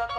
Hey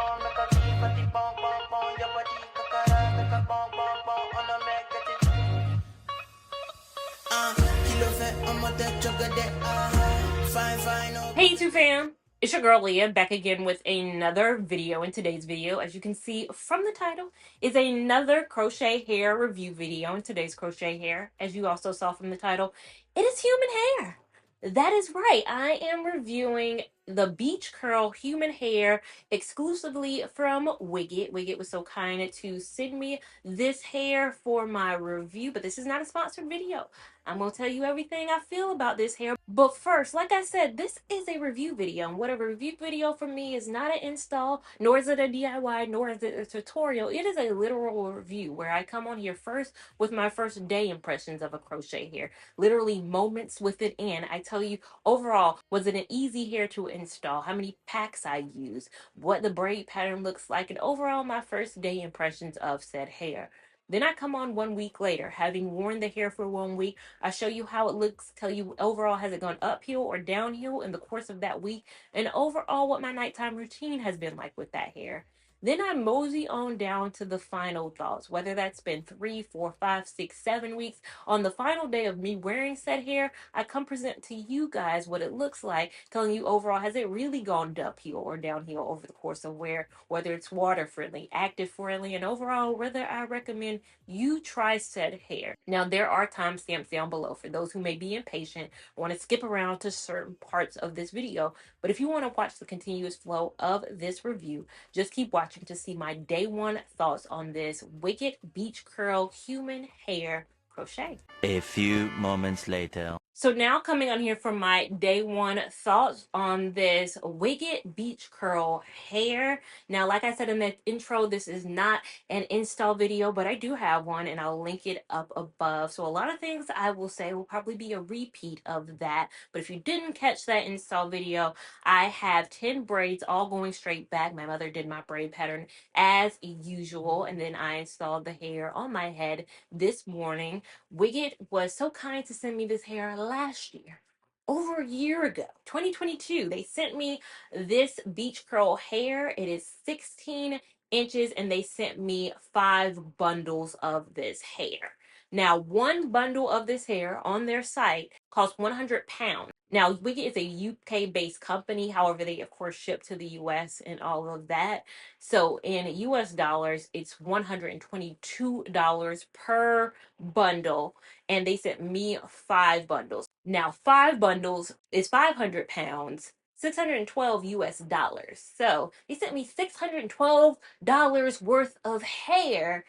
YouTube fam, it's your girl Leah back again with another video. In today's video, as you can see from the title, is another crochet hair review video. In today's crochet hair, as you also saw from the title, it is human hair. That is right, I am reviewing the beach curl human hair exclusively from Wigget. Wigget was so kind to send me this hair for my review, but this is not a sponsored video. I'm going to tell you everything I feel about this hair. But first, like I said, this is a review video. And what a review video for me is not an install, nor is it a DIY, nor is it a tutorial. It is a literal review where I come on here first with my first day impressions of a crochet hair. Literally moments with it in. I tell you, overall, was it an easy hair to install? How many packs I used? What the braid pattern looks like? And overall, my first day impressions of said hair. Then I come on 1 week later, having worn the hair for 1 week. I show you how it looks, tell you overall has it gone uphill or downhill in the course of that week, and overall what my nighttime routine has been like with that hair. Then I mosey on down to the final thoughts, whether that's been 3, 4, 5, 6, 7 weeks. On the final day of me wearing said hair, I come present to you guys what it looks like, telling you overall has it really gone uphill or downhill over the course of wear, whether it's water friendly, active friendly, and overall whether I recommend you try said hair. Now there are timestamps down below for those who may be impatient, want to skip around to certain parts of this video, but if you want to watch the continuous flow of this review, just keep watching to see my day one thoughts on this Wicked Beach Curl Human Hair Crochet. A few moments later. So now coming on here for my day one thoughts on this Wicked Beach Curl hair. Now, like I said in the intro, this is not an install video, but I do have one and I'll link it up above. So a lot of things I will say will probably be a repeat of that. But if you didn't catch that install video, I have 10 braids all going straight back. My mother did my braid pattern as usual. And then I installed the hair on my head this morning. Wigget was so kind to send me this hair last year, over a year ago, 2022. They sent me this beach curl hair. It is 16 inches and they sent me 5 bundles of this hair. Now, one bundle of this hair on their site costs 100 pounds. Now, Wigget is a UK-based company. However, they, of course, ship to the US and all of that. So in US dollars, it's $122 per bundle. And they sent me 5 bundles. Now, 5 bundles is 500 pounds. 612 US dollars. So they sent me $612 worth of hair.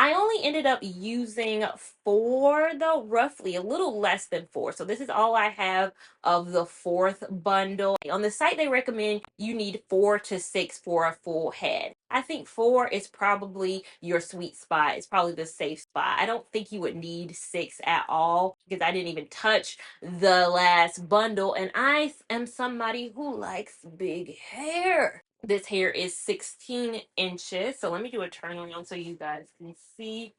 I only ended up using 4 though, roughly a little less than 4. So this is all I have of the 4th bundle. On the site they recommend you need 4 to 6 for a full head. I think 4 is probably your sweet spot. It's probably the safe spot. I don't think you would need 6 at all because I didn't even touch the last bundle and I am somebody who likes big hair. This hair is 16 inches. So let me do a turn around so you guys can see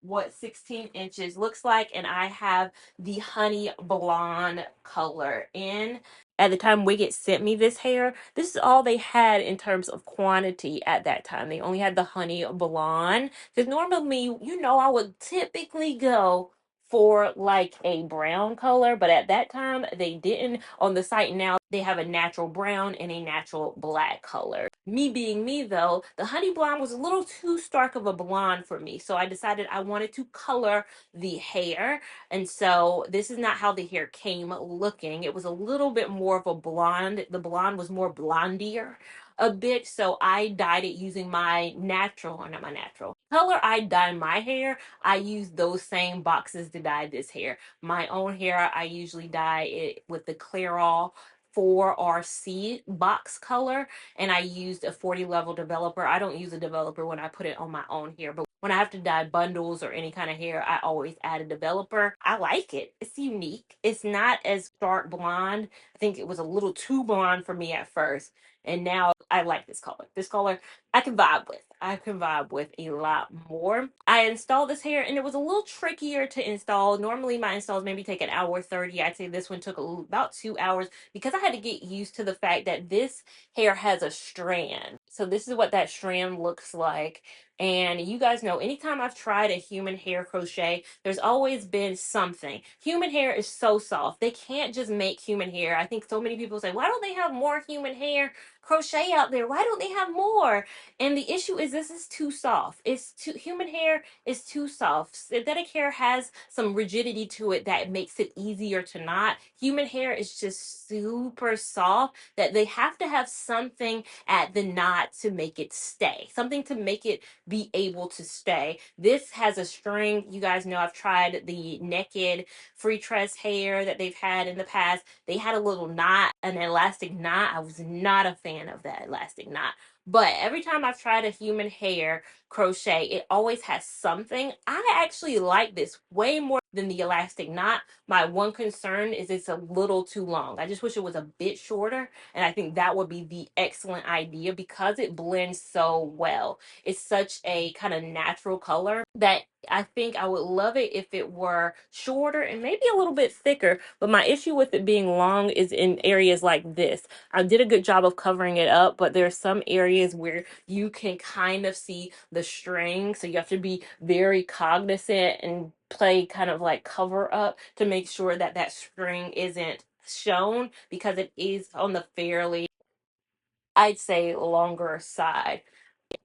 what 16 inches looks like. And I have the honey blonde color in. At the time Wigget sent me this hair, this is all they had in terms of quantity at that time. They only had the honey blonde. Because normally, you know, I would typically go for like a brown color, but at that time they didn't. On the site now they have a natural brown and a natural black color. Me being me though, the honey blonde was a little too stark of a blonde for me, so I decided I wanted to color the hair. And so this is not how the hair came looking. It was a little bit more of a blonde. The blonde was more blondier a bit, so I dyed it using my natural, or not my natural color I dye my hair. I use those same boxes to dye this hair. My own hair, I usually dye it with the Clairol 4RC box color, and I used a 40 level developer. I don't use a developer when I put it on my own hair, but when I have to dye bundles or any kind of hair, I always add a developer. I like it. It's unique. It's not as dark blonde. I think it was a little too blonde for me at first. And now I like this color. This color I can vibe with. I can vibe with a lot more. I installed this hair and it was a little trickier to install. Normally my installs maybe take an hour 30. I'd say this one took about 2 hours because I had to get used to the fact that this hair has a strand. So this is what that strand looks like. And you guys know, anytime I've tried a human hair crochet, there's always been something. Human hair is so soft. They can't just make human hair. I think so many people say, why don't they have more human hair crochet out there? Why don't they have more? And the issue is this is too soft. It's too human hair is too soft. Synthetic hair has some rigidity to it that makes it easier to knot. Human hair is just super soft that they have to have something at the knot to make it stay, something to make it be able to stay. This has a string. You guys know I've tried the naked free tress hair that they've had in the past. They had a little knot, an elastic knot. I was not a fan of that elastic knot. But every time I've tried a human hair crochet, it always has something. I actually like this way more than the elastic knot. My one concern is it's a little too long. I just wish it was a bit shorter, and I think that would be the excellent idea because it blends so well. It's such a kind of natural color that I think I would love it if it were shorter and maybe a little bit thicker. But my issue with it being long is in areas like this. I did a good job of covering it up, but there are some areas where you can kind of see the string. So you have to be very cognizant and play kind of like cover up to make sure that that string isn't shown because it is on the fairly, I'd say, longer side.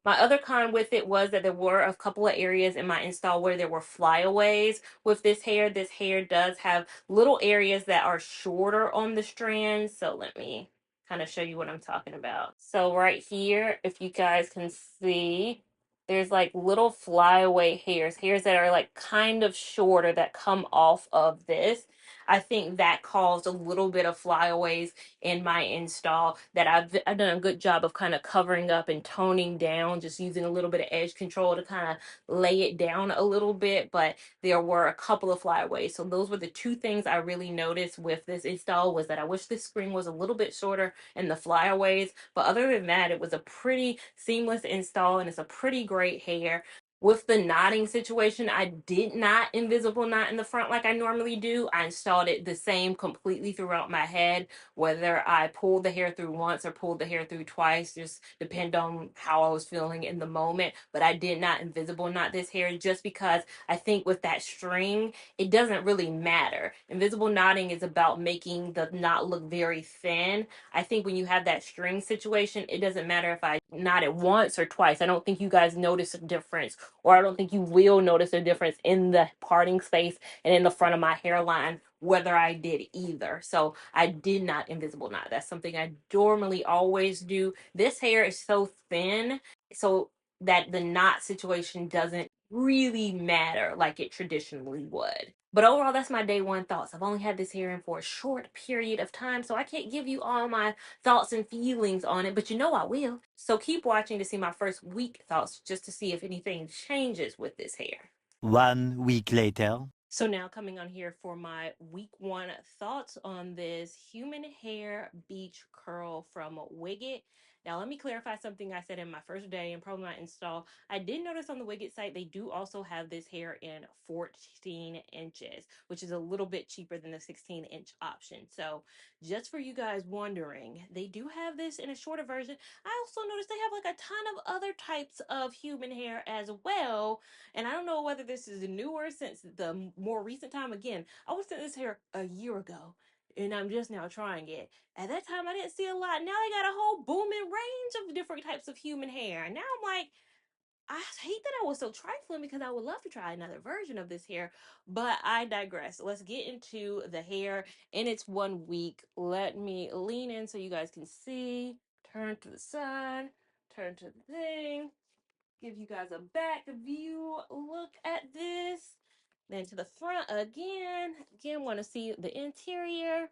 My other con with it was that there were a couple of areas in my install where there were flyaways with this hair. This hair does have little areas that are shorter on the strands. So let me kind of show you what I'm talking about. So right here, if you guys can see, there's like little flyaway hairs that are like kind of shorter that come off of this. I think that caused a little bit of flyaways in my install that I've done a good job of kind of covering up and toning down, just using a little bit of edge control to kind of lay it down a little bit. But there were a couple of flyaways. So those were the two things I really noticed with this install, was that I wish this string was a little bit shorter and the flyaways. But other than that, it was a pretty seamless install and it's a pretty great hair. With the knotting situation, I did not invisible knot in the front like I normally do. I installed it the same completely throughout my head, whether I pulled the hair through once or pulled the hair through twice, just depend on how I was feeling in the moment. But I did not invisible knot this hair just because I think with that string, it doesn't really matter. Invisible knotting is about making the knot look very thin. I think when you have that string situation, it doesn't matter if I knot it once or twice. I don't think you guys notice a difference, or I don't think you will notice a difference in the parting space and in the front of my hairline, whether I did either. So I did not invisible knot. That's something I normally always do. This hair is so thin, so that the knot situation doesn't really matter like it traditionally would. But overall, that's my day one thoughts. I've only had this hair in for a short period of time, so I can't give you all my thoughts and feelings on it, but you know I will. So keep watching to see my first week thoughts, just to see if anything changes with this hair. 1 week later. So now coming on here for my week one thoughts on this human hair beach curl from Wigget. Now let me clarify something I said in my first day and probably my install. I did notice on the Wigget site they do also have this hair in 14 inches, which is a little bit cheaper than the 16-inch option. So just for you guys wondering, they do have this in a shorter version. I also noticed they have like a ton of other types of human hair as well, and I don't know whether this is newer since the more recent time. Again, I was sent this hair a year ago and I'm just now trying it. At that time, I didn't see a lot. Now they got a whole booming range of different types of human hair. And now I'm like, I hate that I was so trifling because I would love to try another version of this hair, but I digress. Let's get into the hair in its 1 week. Let me lean in so you guys can see. Turn to the side, turn to the thing, give you guys a back view look at this, then to the front again want to see the interior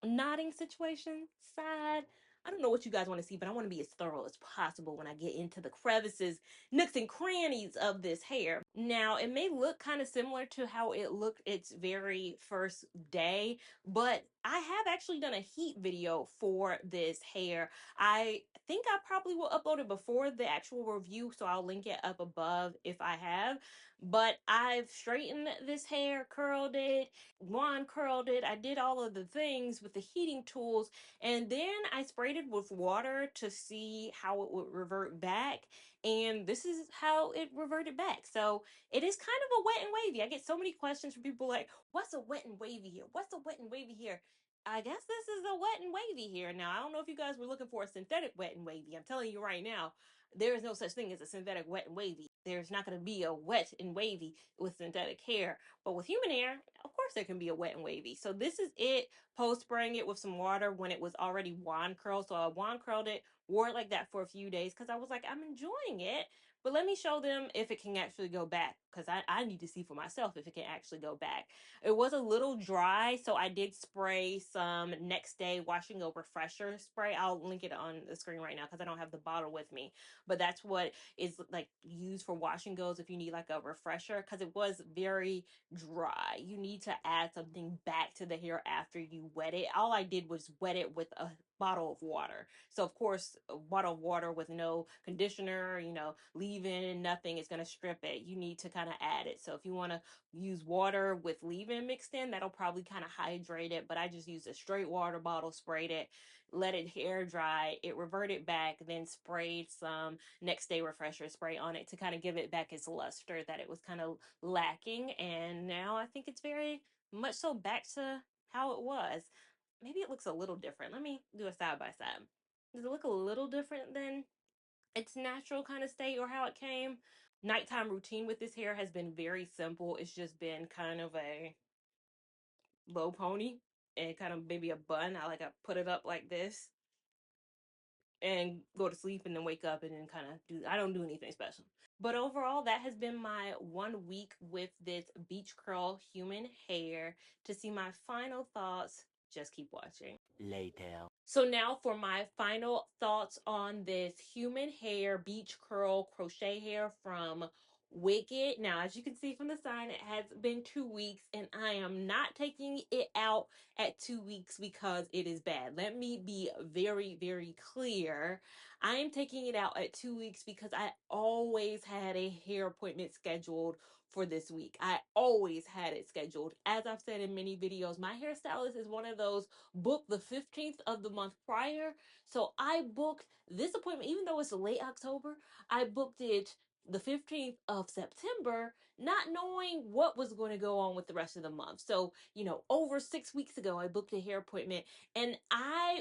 knotting situation side. I don't know what you guys want to see, but I want to be as thorough as possible when I get into the crevices, nooks and crannies of this hair. Now, it may look kind of similar to how it looked its very first day, but I have actually done a heat video for this hair. I think I probably will upload it before the actual review, so I'll link it up above if I have. But I've straightened this hair, curled it, wand curled it. I did all of the things with the heating tools, and then I sprayed it with water to see how it would revert back. And this is how it reverted back. So it is kind of a wet and wavy. I get so many questions from people like, what's a wet and wavy here? What's a wet and wavy here? I guess this is a wet and wavy here. Now, I don't know if you guys were looking for a synthetic wet and wavy. I'm telling you right now, there is no such thing as a synthetic wet and wavy. There's not going to be a wet and wavy with synthetic hair. But with human hair, of course, there can be a wet and wavy. So this is it post spraying it with some water when it was already wand curled. So I wand curled it, wore it like that for a few days because I was like, I'm enjoying it. But let me show them if it can actually go back, because I need to see for myself if it can actually go back. It was a little dry, so I did spray some next day washing over refresher spray. I'll link it on the screen right now because I don't have the bottle with me. But that's what is like used for washing goes if you need like a refresher, because it was very dry. You need to add something back to the hair after you wet it. All I did was wet it with a bottle of water. So of course, a bottle of water with no conditioner, leave-in, nothing is going to strip it. You need to kind of add it. So if you want to use water with leave-in mixed in, that'll probably kind of hydrate it. But I just used a straight water bottle, sprayed it, let it air dry. It reverted back, then sprayed some next day refresher spray on it to kind of give it back its luster that it was kind of lacking. And now I think it's very much so back to how it was. Maybe it looks a little different. Let me do a side by side. Does it look a little different than its natural kind of state or how it came? Nighttime routine with this hair has been very simple. It's just been kind of a low pony and kind of maybe a bun. I put it up like this and go to sleep and then wake up and then kind of I don't do anything special. But overall, that has been my 1 week with this beach curl human hair. To see my final thoughts, just keep watching. Later. So now for my final thoughts on this human hair beach curl crochet hair from Wicked. Now, as you can see from the sign, it has been 2 weeks, and I am not taking it out at 2 weeks because it is bad. Let me be very, very clear. I am taking it out at 2 weeks because I always had a hair appointment scheduled for this week. I always had it scheduled. As I've said in many videos, my hairstylist is one of those book the 15th of the month prior. So I booked this appointment, even though it's late October, I booked it the 15th of September, not knowing what was going to go on with the rest of the month. So, over 6 weeks ago, I booked a hair appointment. And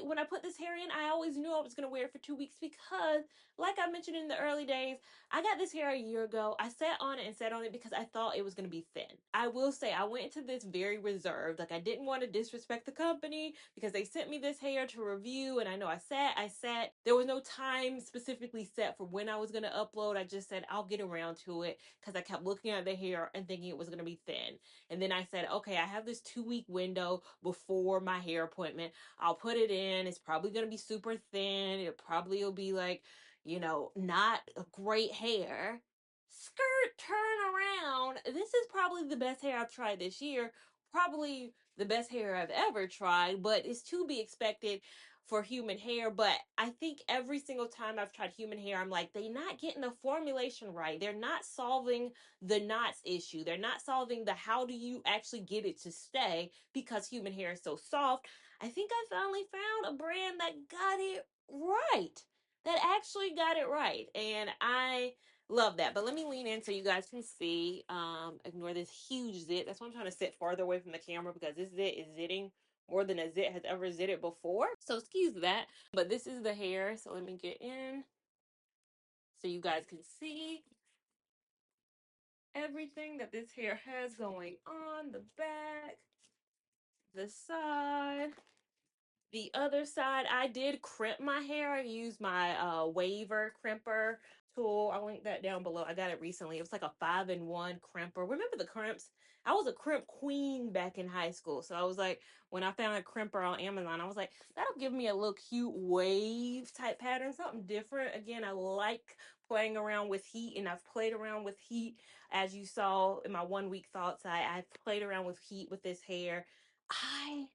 when I put this hair in, I always knew I was going to wear it for 2 weeks because, like I mentioned in the early days, I got this hair a year ago. I sat on it and sat on it because I thought it was going to be thin. I will say I went into this very reserved. Like, I didn't want to disrespect the company because they sent me this hair to review, and I know I sat. There was no time specifically set for when I was going to upload. I just said I'll get around to it because I kept looking at the hair and thinking it was going to be thin. And then I said, okay, I have this 2 week window before my hair appointment. I'll put it in. It's probably going to be super thin. It probably will be like, not a great hair. Skirt, turn around. This is probably the best hair I've tried this year. Probably the best hair I've ever tried, but it's to be expected for human hair. But I think every single time I've tried human hair, I'm like, they're not getting the formulation right. They're not solving the knots issue. They're not solving the how do you actually get it to stay because human hair is so soft. I think I finally found a brand that got it right. That actually got it right. And I love that. But let me lean in so you guys can see. Ignore this huge zit. That's why I'm trying to sit farther away from the camera, because this zit is zitting more than a zit has ever zitted before. So excuse that. But this is the hair. So let me get in so you guys can see everything that this hair has going on. The back, the side. The other side, I did crimp my hair. I used my waver crimper tool. I'll link that down below. I got it recently. It was like a 5-in-1 crimper. Remember the crimps? I was a crimp queen back in high school. So I was like, when I found a crimper on Amazon, I was like, that'll give me a little cute wave type pattern, something different. Again, I like playing around with heat, and I've played around with heat as you saw in my 1 week thoughts. I played around with heat with this hair. I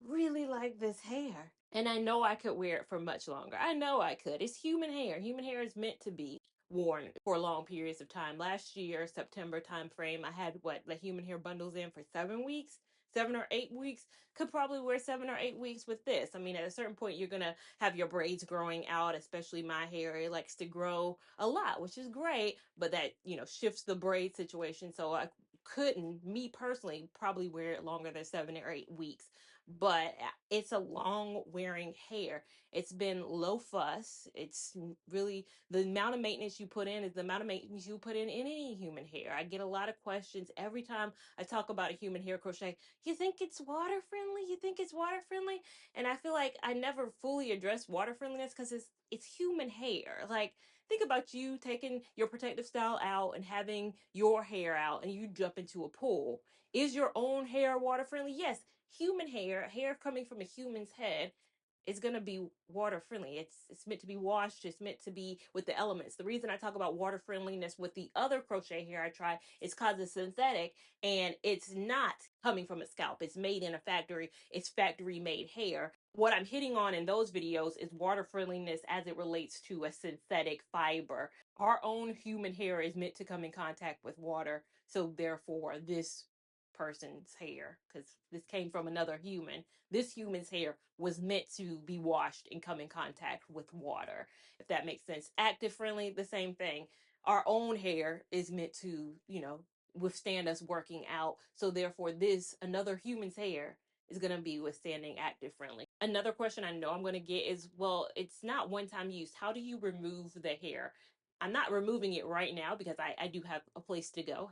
really like this hair. And I know I could wear it for much longer. I know I could. It's human hair. Human hair is meant to be worn for long periods of time. Last year, September time frame, I had what, the human hair bundles in for 7 weeks, 7 or 8 weeks. Could probably wear 7 or 8 weeks with this. I mean, at a certain point, you're gonna have your braids growing out, especially my hair. It likes to grow a lot, which is great, but that, shifts the braid situation. So I couldn't, me personally, probably wear it longer than 7 or 8 weeks, but it's a long wearing hair. It's been low fuss. It's really the amount of maintenance you put in is the amount of maintenance you put in any human hair. I get a lot of questions every time I talk about a human hair crochet. You think it's water friendly? You think it's water friendly? And I feel like I never fully address water friendliness because it's human hair. Like, think about you taking your protective style out and having your hair out and you jump into a pool. Is your own hair water friendly? Yes, human hair coming from a human's head is going to be water friendly. It's meant to be washed. It's meant to be with the elements. The reason I talk about water friendliness with the other crochet hair I try is because it's synthetic and it's not coming from a scalp. It's made in a factory. It's factory made hair. What I'm hitting on in those videos is water friendliness as it relates to a synthetic fiber. Our own human hair is meant to come in contact with water, so therefore this person's hair, because this came from another human, this human's hair was meant to be washed and come in contact with water, if that makes sense. Active friendly, the same thing. Our own hair is meant to, withstand us working out, so therefore this another human's hair is going to be withstanding active friendly. Another question I know I'm going to get is, well, it's not one time use. How do you remove the hair? I'm not removing it right now because I do have a place to go,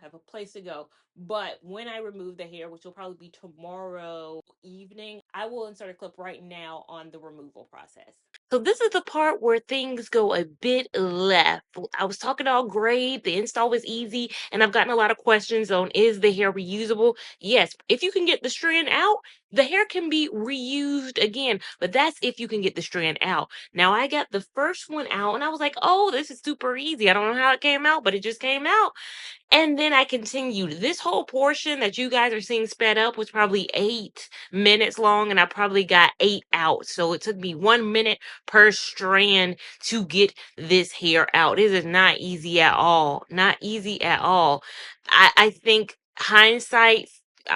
but when I remove the hair, which will probably be tomorrow evening, I will insert a clip right now on the removal process. So this is the part where things go a bit left. I was talking all great, the install was easy, and I've gotten a lot of questions on, is the hair reusable? Yes, if you can get the strand out, the hair can be reused again, but that's if you can get the strand out. Now I got the first one out and I was like, oh, this is super easy. I don't know how it came out, but it just came out. And then I continued. This whole portion that you guys are seeing sped up was probably 8 minutes long, and I probably got 8 out. So it took me 1 minute per strand to get this hair out. It is not easy at all. Not easy at all. I think hindsight,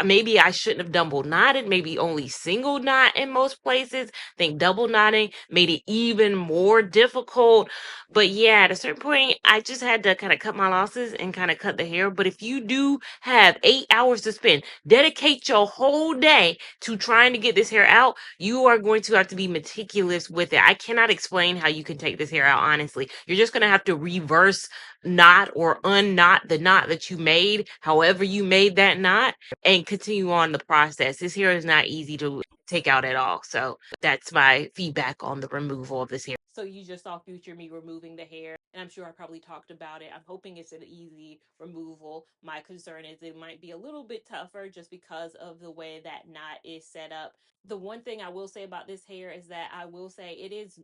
maybe I shouldn't have double knotted, maybe only single knot in most places. I think double knotting made it even more difficult. But yeah, at a certain point, I just had to kind of cut my losses and kind of cut the hair. But if you do have 8 hours to spend, dedicate your whole day to trying to get this hair out, you are going to have to be meticulous with it. I cannot explain how you can take this hair out, honestly. You're just going to have to reverse knot or unknot the knot that you made, however you made that knot, and continue on the process. This hair is not easy to take out at all. So that's my feedback on the removal of this hair. So you just saw future me removing the hair, and I'm sure I probably talked about it. I'm hoping it's an easy removal. My concern is it might be a little bit tougher just because of the way that knot is set up. The one thing I will say about this hair is that I will say it is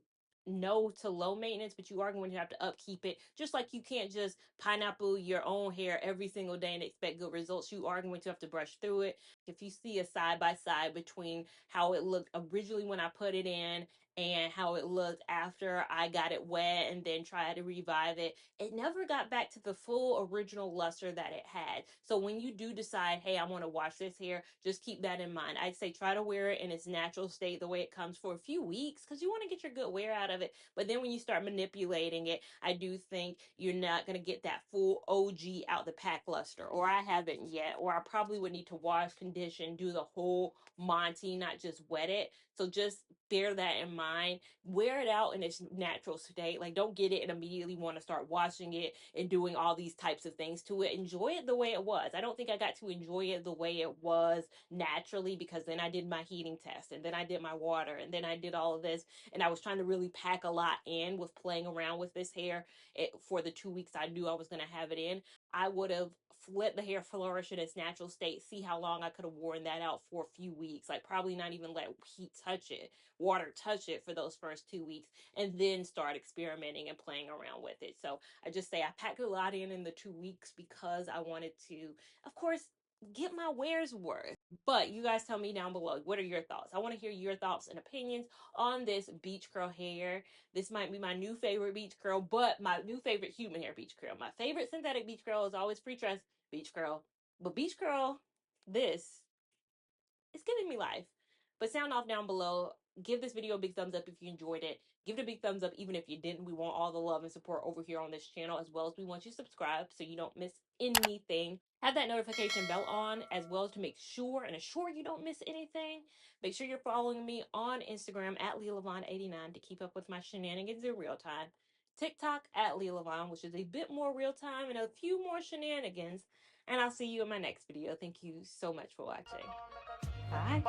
no to low maintenance, but you are going to have to upkeep it. Just like you can't just pineapple your own hair every single day and expect good results. You are going to have to brush through it. If you see a side by side between how it looked originally when I put it in and how it looked after I got it wet and then tried to revive it, it never got back to the full original luster that it had. So when you do decide, hey, I want to wash this hair, just keep that in mind. I'd say try to wear it in its natural state, the way it comes, for a few weeks, because you want to get your good wear out of it. But then when you start manipulating it, I do think you're not going to get that full OG out the pack luster, or I haven't yet, or I probably would need to wash, condition, do the whole Monty, not just wet it. So just bear that in mind. Wear it out in its natural state. Like, don't get it and immediately want to start washing it and doing all these types of things to it. Enjoy it the way it was. I don't think I got to enjoy it the way it was naturally, because then I did my heating test, and then I did my water, and then I did all of this, and I was trying to really pack a lot in with playing around with this hair for the 2 weeks I knew I was going to have it in. I would have let the hair flourish in its natural state, see how long I could have worn that out for a few weeks, like probably not even let heat touch it, water touch it for those first 2 weeks, and then start experimenting and playing around with it. So I just say I packed a lot in the 2 weeks because I wanted to, of course, get my wares worth. But you guys tell me down below, what are your thoughts? I want to hear your thoughts and opinions on this beach curl hair. This might be my new favorite beach curl, but my new favorite human hair beach curl. My favorite synthetic beach curl is always free tress beach curl. But beach curl, this is giving me life. But sound off down below. Give this video a big thumbs up if you enjoyed it. Give it a big thumbs up even if you didn't. We want all the love and support over here on this channel, as well as we want you to subscribe so you don't miss anything. Have that notification bell on, as well as to make sure and assure you don't miss anything. Make sure you're following me on Instagram at Lia Lavon 89 to keep up with my shenanigans in real time. TikTok at Lia Lavon, which is a bit more real time and a few more shenanigans. And I'll see you in my next video. Thank you so much for watching. Bye.